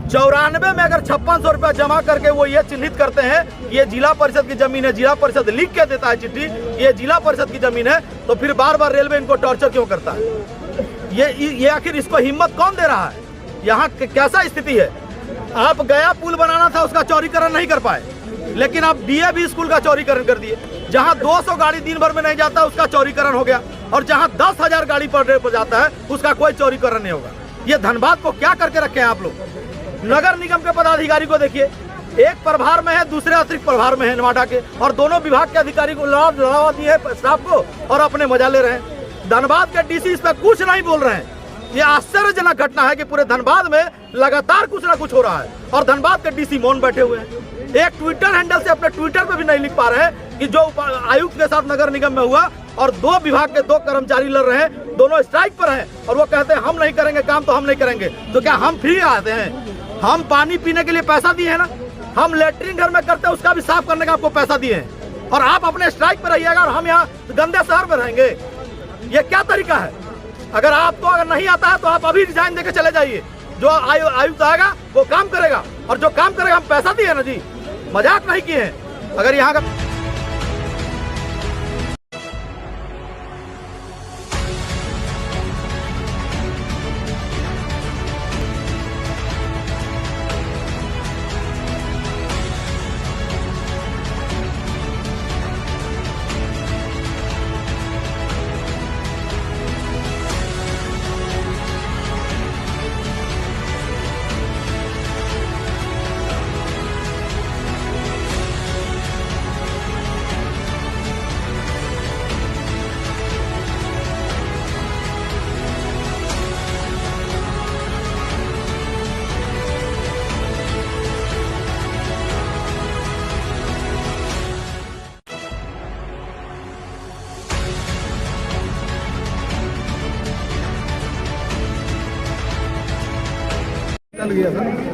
94 में अगर 5600 रुपया जमा करके वो ये चिन्हित करते हैं ये जिला परिषद की जमीन है, जिला परिषद लिख के देता है चिट्ठी ये जिला परिषद की जमीन है, तो फिर बार बार रेलवे इनको टॉर्चर क्यों करता है? ये आखिर इसको हिम्मत कौन दे रहा है? यहाँ कैसा स्थिति है? आप गया पुल बनाना था उसका चौड़ीकरण नहीं कर पाए, लेकिन आप डीएवी स्कूल का चौड़ीकरण कर दिए। जहाँ 200 गाड़ी दिन भर में नहीं जाता उसका चौड़ीकरण हो गया, और जहाँ 10,000 गाड़ी पर डे पर जाता है उसका कोई चौड़ीकरण नहीं होगा। ये धनबाद को क्या करके रखे हैं आप लोग? नगर निगम के पदाधिकारी को देखिए, एक प्रभार में है, दूसरे अतिरिक्त प्रभार में है नवादा के, और दोनों विभाग के अधिकारी को लड़ावा दिए है स्टाफ को और अपने मजा ले रहे हैं। धनबाद के डीसी इस पर कुछ नहीं बोल रहे हैं। ये आश्चर्यजनक घटना है कि पूरे धनबाद में लगातार कुछ ना कुछ हो रहा है और धनबाद के डीसी मौन बैठे हुए हैं। एक ट्विटर हैंडल से अपने ट्विटर पे भी नहीं लिख पा रहे हैं कि जो आयुक्त के साथ नगर निगम में हुआ और 2 विभाग के 2 कर्मचारी लड़ रहे हैं, दोनों स्ट्राइक पर हैं, और वो कहते हैं हम नहीं करेंगे काम तो हम नहीं करेंगे। तो क्या हम फ्री आते हैं? हम पानी पीने के लिए पैसा दिए हैं ना, हम लेटरिन घर में करते हैं उसका भी साफ करने का आपको पैसा दिए हैं, और आप अपने स्ट्राइक पर रहिएगा और हम यहाँ गंदे शहर में रहेंगे। ये क्या तरीका है? अगर आपको अगर नहीं आता है तो आप अभी रिजाइन देके चले जाइए। जो आयुक्त आएगा वो काम करेगा, और जो काम करेगा हम पैसा दिए ना जी, मजाक नहीं किए हैं। अगर यहाँ का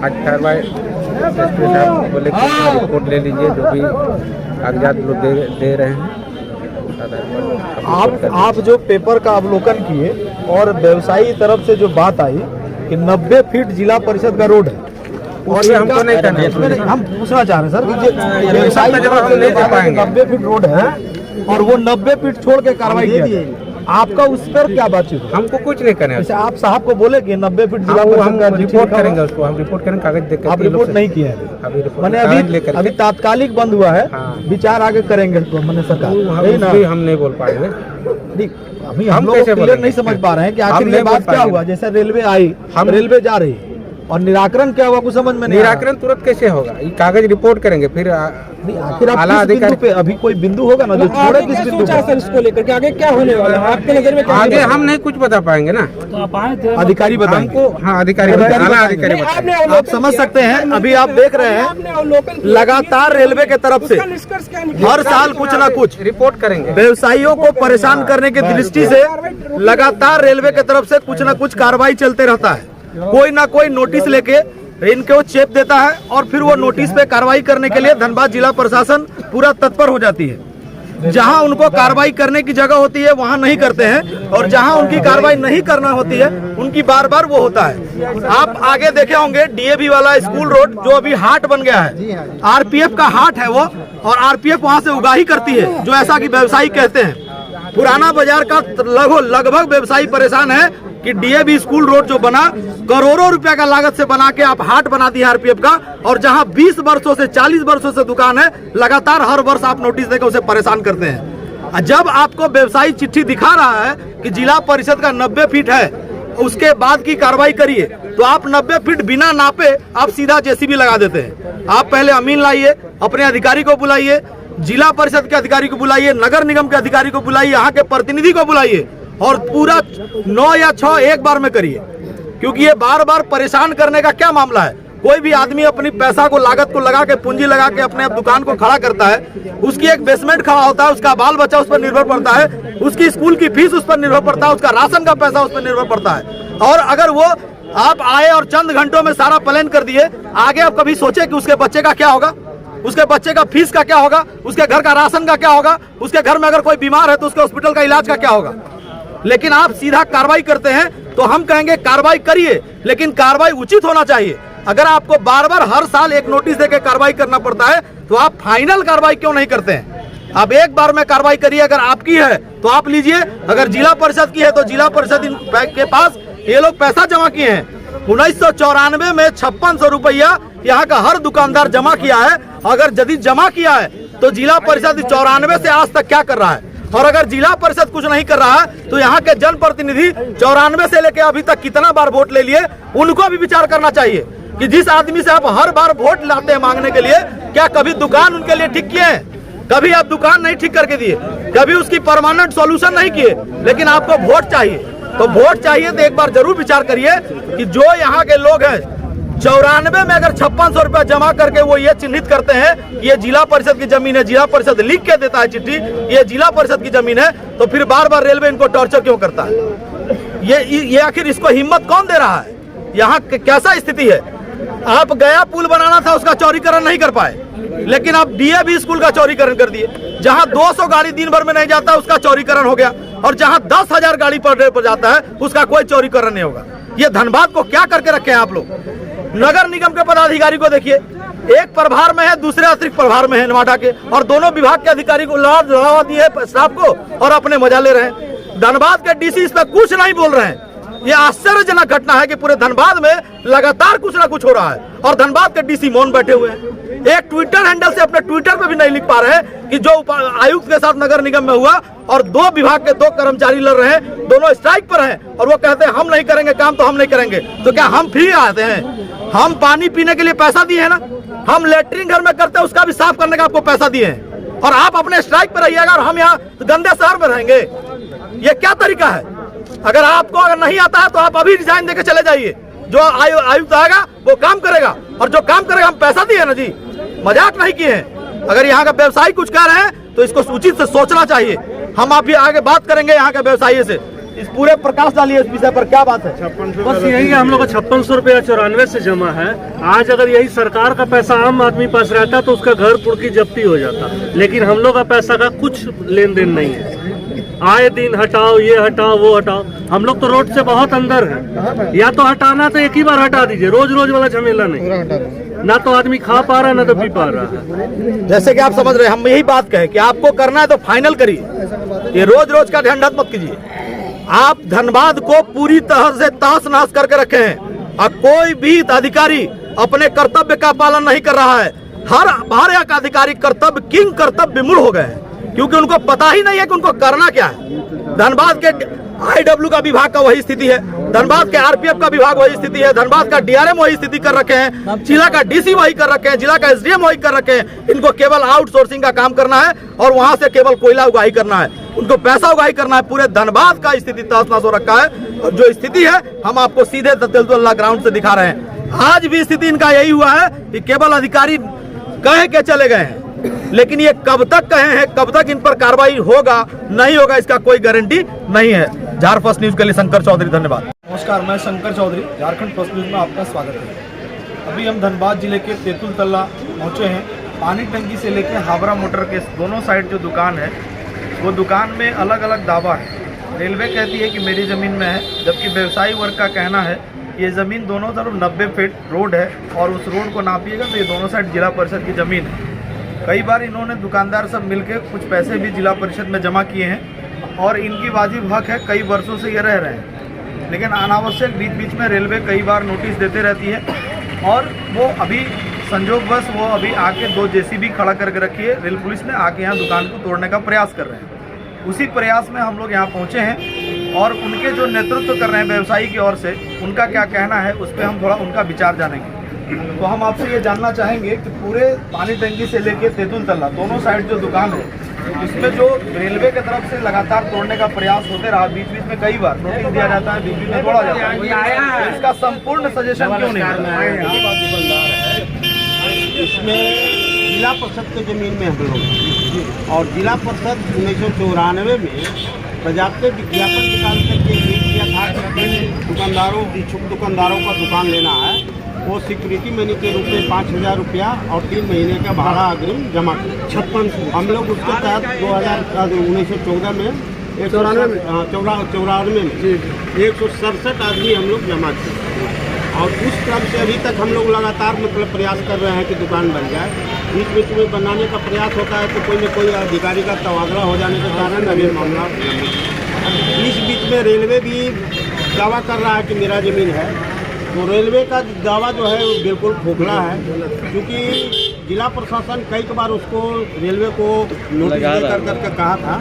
आज कार्रवाई एसपी साहब बोले कि रिपोर्ट ले लीजिए, जो भी कागजात लोग दे रहे हैं। आप जो पेपर का अवलोकन किए और व्यवसायी तरफ से जो बात आई कि 90 फीट जिला परिषद का रोड है, और ये हमको नहीं करना है। हम पूछना चाह रहे हैं सर कि व्यवसायी जवाब हम नहीं दे पाएंगे। 90 फीट रोड है और वो 90 फीट छोड़ के कार्रवाई किया, आपका उस पर क्या बातचीत? हमको कुछ नहीं करना है। आप साहब को बोले कि 90 फीट जिला हम रिपोर्ट करेंगे उसको, हम रिपोर्ट करेंगे, कागज देकर। आप रिपोर्ट नहीं किए हैं मैंने अभी तात्कालिक बंद हुआ है, विचार आगे करेंगे तो मैंने सरकार हम नहीं बोल पाएंगे। अभी हम लोग क्लियर नहीं समझ पा रहे हैं कि आखिर ये बात क्या हुआ। जैसे रेलवे आई, हम रेलवे जा रही और निराकरण क्या हुआ कुछ समझ में नहीं। निराकरण तुरंत कैसे होगा? ये कागज रिपोर्ट करेंगे, फिर आखिर आप किस बिंदु पे, अभी कोई बिंदु होगा ना जो छोड़े किस बिंदु पे? इसको लेकर के आगे क्या होने वाला है आपके नजर में? आगे हम नहीं कुछ बता पाएंगे ना, तो आप आए थे, अधिकारी बताएंगे। हाँ, अधिकारी बताएंगे। आप समझ सकते हैं। अभी आप देख रहे हैं लगातार रेलवे के तरफ से हर साल कुछ ना कुछ रिपोर्ट करेंगे। व्यवसायियों को परेशान करने की दृष्टि से लगातार रेलवे के तरफ से कुछ ना कुछ कार्रवाई चलते रहता है। कोई ना कोई नोटिस लेके इनको चेप देता है और फिर वो नोटिस पे कार्रवाई करने के लिए धनबाद जिला प्रशासन पूरा तत्पर हो जाती है। जहां उनको कार्रवाई करने की जगह होती है वहां नहीं करते हैं, और जहां उनकी कार्रवाई नहीं करना होती है उनकी बार बार वो होता है। आप आगे देखे होंगे डीएवी वाला स्कूल रोड जो अभी हाट बन गया है, आरपीएफ का हाट है वो, और आरपीएफ वहां से उगाही करती है, जो ऐसा कि व्यवसायी कहते हैं। पुराना बाजार का लगभग व्यवसायी परेशान है कि डीएवी स्कूल रोड जो बना करोड़ों रुपया का लागत से बना के आप हाट बना दिया आरपीएफ का, और जहां 20 वर्षों से 40 वर्षों से दुकान है, लगातार हर वर्ष आप नोटिस देकर उसे परेशान करते हैं। जब आपको व्यवसायी चिट्ठी दिखा रहा है कि जिला परिषद का 90 फीट है, उसके बाद की कार्रवाई करिए, तो आप 90 फीट बिना नापे आप सीधा जेसीबी लगा देते हैं। आप पहले अमीन लाइए, अपने अधिकारी को बुलाइए, जिला परिषद के अधिकारी को बुलाइए, नगर निगम के अधिकारी को बुलाइए, यहाँ के प्रतिनिधि को बुलाइए, और पूरा 9 या 6 एक बार में करिए, क्योंकि ये बार बार परेशान करने का क्या मामला है। कोई भी आदमी अपनी पैसा को लागत को लगा के पूंजी लगा के अपने दुकान को खड़ा करता है, उसकी एक बेसमेंट खड़ा होता है, उसका बाल बच्चा उस पर निर्भर पड़ता है, उसकी स्कूल की फीस उस पर निर्भर पड़ता है, उसका राशन का पैसा उस पर निर्भर पड़ता है। और अगर वो आप आए और चंद घंटों में सारा प्लान कर दिए, आगे आप कभी सोचे कि उसके बच्चे का क्या होगा, उसके बच्चे का फीस का क्या होगा, उसके घर का राशन का क्या होगा, उसके घर में अगर कोई बीमार है तो उसके हॉस्पिटल का इलाज का क्या होगा। लेकिन आप सीधा कार्रवाई करते हैं, तो हम कहेंगे कार्रवाई करिए, लेकिन कार्रवाई उचित होना चाहिए। अगर आपको बार बार हर साल एक नोटिस देके कार्रवाई करना पड़ता है तो आप फाइनल कार्रवाई क्यों नहीं करते हैं? आप एक बार में कार्रवाई करिए। अगर आपकी है तो आप लीजिए, अगर जिला परिषद की है तो जिला परिषद के पास ये लोग पैसा जमा किए हैं। 1994 में 5600 रुपया यहाँ का हर दुकानदार जमा किया है। अगर यदि जमा किया है तो जिला परिषद 94 से आज तक क्या कर रहा है? और अगर जिला परिषद कुछ नहीं कर रहा है तो यहाँ के जनप्रतिनिधि 94 से लेकर अभी तक कितना बार वोट ले लिए, उनको भी विचार करना चाहिए कि जिस आदमी से आप हर बार वोट लाते हैं मांगने के लिए, क्या कभी दुकान उनके लिए ठीक किए हैं? कभी आप दुकान नहीं ठीक करके दिए, कभी उसकी परमानेंट सॉल्यूशन नहीं किए, लेकिन आपको वोट चाहिए। तो वोट चाहिए तो एक बार जरूर विचार करिए कि जो यहाँ के लोग हैं 94 में अगर 5600 रुपया जमा करके वो ये चिन्हित करते हैं कि ये जिला परिषद की जमीन है, जिला परिषद लिख के देता है चिट्ठी ये जिला परिषद की जमीन है, तो फिर बार बार रेलवे इनको टॉर्चर क्यों करता है? ये आखिर इसको हिम्मत कौन दे रहा है? यहाँ कैसा स्थिति है? आप गया पुल बनाना था, उसका चौड़ीकरण नहीं कर पाए, लेकिन आप डीएवी स्कूल का चौड़ीकरण कर दिए। जहां 200 गाड़ी दिन भर में नहीं जाता उसका चौड़ीकरण हो गया, और जहां 10,000 गाड़ी पर डे पर जाता है उसका कोई चौड़ीकरण नहीं होगा। ये धनबाद को क्या करके रखे हैं आप लोग? नगर निगम के पदाधिकारी को देखिए, एक प्रभार में है, दूसरे अतिरिक्त प्रभार में है नवादा के, और दोनों विभाग के अधिकारी को लड़वा दिए स्टाफ को और अपने मजा ले रहे हैं। धनबाद के डीसी इस पर कुछ नहीं बोल रहे हैं। ये आश्चर्यजनक घटना है कि पूरे धनबाद में लगातार कुछ ना कुछ हो रहा है और धनबाद के डीसी मौन बैठे हुए हैं। एक ट्विटर हैंडल से अपने ट्विटर पे भी नहीं लिख पा रहे हैं कि जो आयुक्त के साथ नगर निगम में हुआ, और 2 विभाग के 2 कर्मचारी लड़ रहे हैं, दोनों स्ट्राइक पर हैं, और वो कहते हैं हम नहीं करेंगे काम तो हम नहीं करेंगे। तो क्या हम फ्री आते हैं? हम पानी पीने के लिए पैसा दिए हैं ना, हम लेटरिन घर में करते हैं उसका भी साफ करने का आपको पैसा दिए हैं, और आप अपने स्ट्राइक पर रहिएगा और हम यहाँ गंदे शहर में रहेंगे। ये क्या तरीका है? अगर आपको अगर नहीं आता है तो आप अभी रिजाइन देके चले जाइए। जो आयुक्त आएगा वो काम करेगा, और जो काम करेगा हम पैसा दिए ना जी, मजाक नहीं किए हैं। अगर यहाँ का व्यवसायी कुछ कह रहे हैं तो इसको उचित से सोचना चाहिए। हम अभी आगे बात करेंगे यहाँ के व्यवसायी से। इस पूरे प्रकाश डालिए इस विषय पर, क्या बात है? बस यही है, हम लोग को 5600 रुपया 94 से जमा है। आज अगर यही सरकार का पैसा आम आदमी पास रहता तो उसका घर पुड़की जब्ती हो जाता, लेकिन हम लोग का पैसा का कुछ लेन देन नहीं है। आए दिन हटाओ, ये हटाओ, वो हटाओ। हम लोग तो रोड से बहुत अंदर हैं, या तो हटाना तो एक ही बार हटा दीजिए, रोज रोज वाला झमेला नहीं। ना तो आदमी खा पा रहा है ना तो पी पा रहा है। जैसे कि आप समझ रहे हैं, हम यही बात कहें कि आपको करना है तो फाइनल करिए, ये रोज रोज का ढंढत मत कीजिए। आप धनबाद को पूरी तरह से तहस नहस करके रखे हैं, और कोई भी अधिकारी अपने कर्तव्य का पालन नहीं कर रहा है। हर एक अधिकारी कर्तव्य किंग कर्तव्य विमूढ़ हो गए हैं, क्योंकि उनको पता ही नहीं है कि उनको करना क्या है। धनबाद के IW का विभाग का वही स्थिति है, धनबाद के RPF का विभाग वही स्थिति है, धनबाद का DRM वही स्थिति कर रखे हैं, जिला का DC वही कर रखे हैं, जिला का SDM वही कर रखे हैं। इनको केवल आउटसोर्सिंग का काम करना है और वहां से केवल कोयला उगाही करना है, उनको पैसा उगाही करना है। पूरे धनबाद का स्थिति तहस नहस हो रखा है, और जो स्थिति है हम आपको सीधे तेतुल्ला ग्राउंड से दिखा रहे हैं। आज भी स्थिति इनका यही हुआ है कि केवल अधिकारी कह के चले गए हैं, लेकिन ये कब तक कहे हैं, कब तक इन पर कार्रवाई होगा नहीं होगा, इसका कोई गारंटी नहीं है। झारखंड फर्स्ट न्यूज के लिए शंकर चौधरी, धन्यवाद। नमस्कार, मैं शंकर चौधरी, झारखंड फर्स्ट न्यूज में आपका स्वागत है। अभी हम धनबाद जिले के तेतुलतला पहुंचे हैं। पानी टंकी से लेकर हावड़ा मोटर के दोनों साइड जो दुकान है, वो दुकान में अलग अलग दावा है। रेलवे कहती है कि मेरी ज़मीन में है, जबकि व्यवसायी वर्ग का कहना है ये ज़मीन दोनों तरफ 90 फीट रोड है, और उस रोड को नापिएगा तो ये दोनों साइड जिला परिषद की ज़मीन है। कई बार इन्होंने दुकानदार सब मिलकर कुछ पैसे भी जिला परिषद में जमा किए हैं, और इनकी वाजिब हक है, कई वर्षों से ये रह रहे हैं। लेकिन अनावश्यक बीच बीच में रेलवे कई बार नोटिस देते रहती है, और वो अभी संजोगवश वो अभी आके 2 JCB खड़ा करके रखी है, रेल पुलिस ने आके यहाँ दुकान को तोड़ने का प्रयास कर रहे हैं। उसी प्रयास में हम लोग यहाँ पहुँचे हैं, और उनके जो नेतृत्व कर रहे हैं व्यवसायी की ओर से, उनका क्या कहना है उस पर हम थोड़ा उनका विचार जानेंगे। तो हम आपसे ये जानना चाहेंगे कि पूरे पानी टंकी से लेके तेतुलतला दोनों साइड जो दुकान है, इसमें जो रेलवे की तरफ से लगातार तोड़ने का प्रयास होते रहा, बीच बीच में कई बार नोटिस दिया जाता है, बीच बीच में तोड़ा जाता है, तो इसका संपूर्ण सजेशन क्यों नहीं है? इसमें जिला परिषद की जमीन में हम लोग, और जिला परिषद 1994 में पर्याप्त विज्ञापन निकाल करके ये किया था कि दुकानदारों, इच्छुक दुकानदारों का दुकान लेना है, वो सिक्योरिटी मनी के रूप में 5000 रुपया और 3 महीने का भाड़ा अग्रिम जमा किया। 56 हम लोग उसके तहत 1914 में 194 में 167 आदमी हम लोग जमा किए। और उस क्रम से अभी तक हम लोग लगातार मतलब प्रयास कर रहे हैं कि दुकान बन जाए। बीच बीच में बनाने का प्रयास होता है तो कोई न कोई अधिकारी का तबादला हो जाने के कारण अभी मामला लंबित है। इस बीच में रेलवे भी दावा कर रहा है कि मेरा ज़मीन है, तो रेलवे का दावा जो है वो बिल्कुल खोखला है, क्योंकि जिला प्रशासन कई बार उसको रेलवे को नोटिस देकर करके कहा था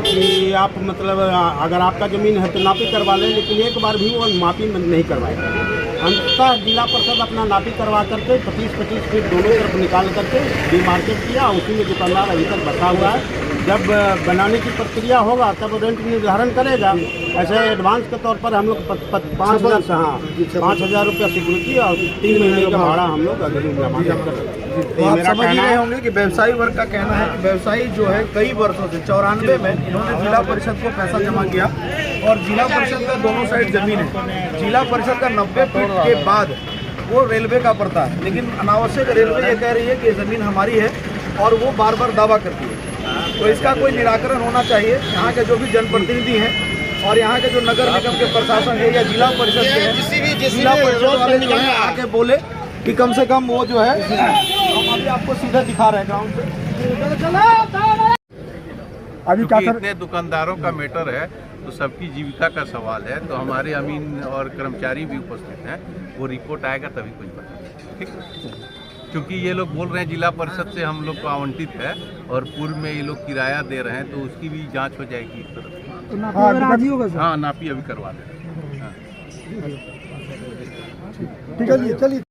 कि आप मतलब अगर आपका ज़मीन है तो नापी करवा लें, लेकिन एक बार भी वो नापी नहीं करवाएगा। अंततः जिला परिषद अपना नापी करवा करके 25-25 फीट दोनों तरफ निकाल करके डीमार्केट किया, उसी में दुकानदार अभी तक बसा हुआ है। जब बनाने की प्रक्रिया होगा तब रेंट निर्धारण करेगा। ऐसे एडवांस के तौर पर हम लोग 5,000 से 5,000 रुपया सिक्योरिटी और 3 महीने का भाड़ा हम लोग अग्रिम जमा करते। तो आप समझ ही रहे होंगे कि व्यवसायी वर्ग का कहना है कि व्यवसायी जो है कई वर्षों से 94 में इन्होंने जिला परिषद को पैसा जमा किया और जिला परिषद का दोनों साइड जमीन है। जिला परिषद का 90 फीट के बाद वो रेलवे का पड़ता है, लेकिन अनावश्यक रेलवे ये कह रही है कि ज़मीन हमारी है और वो बार बार दावा करती है। तो इसका कोई निराकरण होना चाहिए। यहाँ के जो भी जनप्रतिनिधि हैं और यहाँ के जो नगर निगम के प्रशासन है या जिला परिषद के हैं, जिला परिषद वाले जो है आके बोले कि कम से कम वो जो है, हम अभी आपको सीधा दिखा रहे हैं गाँव से। अभी क्या इतने दुकानदारों का मैटर है तो सबकी जीविका का सवाल है, तो हमारे अमीन और कर्मचारी भी उपस्थित हैं। वो रिपोर्ट आएगा तभी कुछ बताएंगे, ठीक। क्योंकि ये लोग बोल रहे हैं जिला परिषद से हम लोग को आवंटित है और पूर्व में ये लोग किराया दे रहे हैं, तो उसकी भी जांच हो जाएगी इस तरफ से। तो नापी वगैरह आज ही होगा सर? हाँ, नापी अभी करवा दें। ठीक है जी, चलिए।